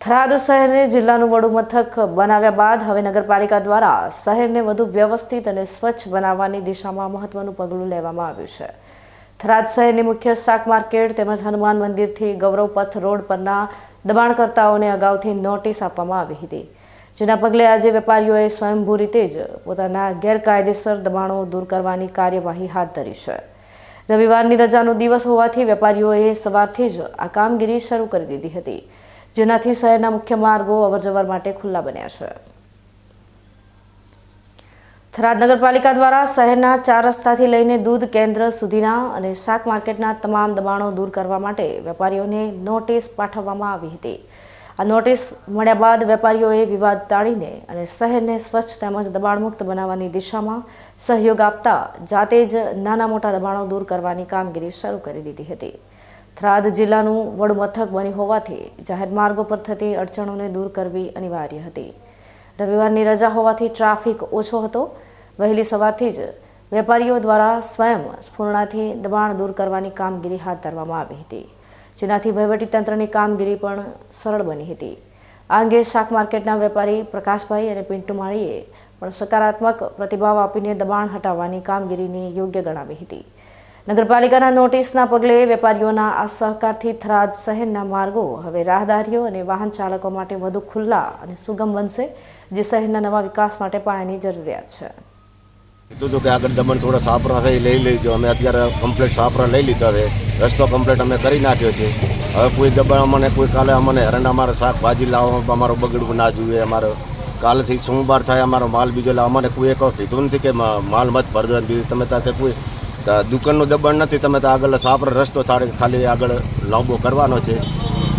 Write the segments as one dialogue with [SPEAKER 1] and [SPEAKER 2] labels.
[SPEAKER 1] થરાદ શહેરને જિલ્લાનું વડું મથક બનાવ્યા બાદ હવે નગરપાલિકા દ્વારા શહેરને વધુ વ્યવસ્થિત અને સ્વચ્છ બનાવવાની દિશામાં મહત્વનું પગલું લેવામાં આવ્યું છે। થરાદ શહેરની મુખ્ય શાક માર્કેટ તેમજ હનુમાન મંદિરથી ગૌરવ પથ રોડ પરના દબાણકર્તાઓને અગાઉથી નોટિસ આપવામાં આવી હતી, જેના પગલે આજે વેપારીઓએ સ્વયંભૂ રીતે જ પોતાના ગેરકાયદેસર દબાણો દૂર કરવાની કાર્યવાહી હાથ ધરી છે। રવિવારની રજાનો દિવસ હોવાથી વેપારીઓએ સવારથી જ આ કામગીરી શરૂ કરી દીધી હતી, જેનાથી શહેરના મુખ્ય માર્ગો અવરજવર માટે ખુલ્લા બન્યા છે। થરાદ નગરપાલિકા દ્વારા શહેરના 4 રસ્તાથી લઈને દૂધ કેન્દ્ર સુધીના અને શાક માર્કેટના તમામ દબાણો દૂર કરવા માટે વેપારીઓને નોટિસ પાઠવવામાં આવી હતી। આ નોટિસ મળ્યા બાદ વેપારીઓએ વિવાદ ટાળીને અને શહેરને સ્વચ્છ તેમજ દબાણમુક્ત બનાવવાની દિશામાં સહયોગ આપતા જાતે જ નાના મોટા દબાણો દૂર કરવાની કામગીરી શરૂ કરી દીધી હતી। થરાદ જિલ્લાનું વડું મથક બની હોવાથી જાહેર માર્ગો પર થતી અડચણોને દૂર કરવી અનિવાર્ય હતી। રવિવારની રજા હોવાથી ટ્રાફિક ઓછો હતો। વહેલી સવારથી જ વેપારીઓ દ્વારા સ્વયં સ્ફૂર્ણાથી દબાણ દૂર કરવાની કામગીરી હાથ ધરવામાં આવી હતી, જેનાથી વહીવટીતંત્રની કામગીરી પણ સરળ બની હતી। આ અંગે શાક માર્કેટના વેપારી પ્રકાશભાઈ અને પિન્ટુ માળીએ પણ સકારાત્મક પ્રતિભાવ આપીને દબાણ હટાવવાની કામગીરીને યોગ્ય ગણાવી હતી। નગરપાલિકાના નોટિસના પગલે વેપારીઓના આ સહકારથી થરાદ શહેરના માર્ગો હવે રાહદારીઓ અને વાહન ચાલકો માટે વધુ ખુલ્લા અને સુગમ બનશે, જે શહેરના નવા વિકાસ માટે પાયાની જરૂરિયાત છે।
[SPEAKER 2] કીધું હતું કે આગળ દમણ થોડા સાપરા થઈ લઈ લેજો, અમે અત્યારે કમ્પ્લીટ સાપરા લઈ લીધા છે, રસ્તો કમ્પ્લીટ અમે કરી નાખ્યો છે। હવે કોઈ દબાણ અમને કોઈ કાલે અમને હેરાન અમારે શાકભાજી લાવવા અમારું બગડવું ના જોઈએ, અમારે કાલથી સોમવાર થાય અમારો માલ બીજો લાવ, અમને કોઈ એક કીધું નથી કે માલ મત ભરજો તમે ત્યાં કોઈ દુકાનનું દબાણ નથી, તમે તો આગળ સાપરા રસ્તો ખાલી આગળ લાંબો કરવાનો છે,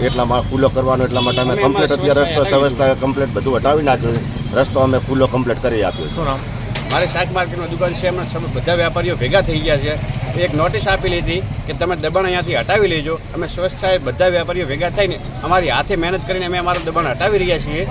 [SPEAKER 2] એટલામાં ખુલ્લો કરવાનો, એટલા માટે અમે કમ્પ્લીટ અત્યારે રસ્તો વ્યવસ્થા કમ્પ્લીટ બધું હટાવી નાખ્યું છે, રસ્તો અમે ખુલ્લો કમ્પ્લીટ કરી આપ્યો છે।
[SPEAKER 3] મારી શાક માર્કેટમાં દુકાન છે, એમાં બધા વેપારીઓ ભેગા થઈ ગયા છે। એક નોટિસ આપી લીધી કે તમે દબાણ અહીંયાથી હટાવી લેજો। અમે સ્વચ્છતાએ બધા વેપારીઓ ભેગા થઈને અમારી હાથે મહેનત કરીને અમે અમારું દબાણ હટાવી રહ્યા છીએ।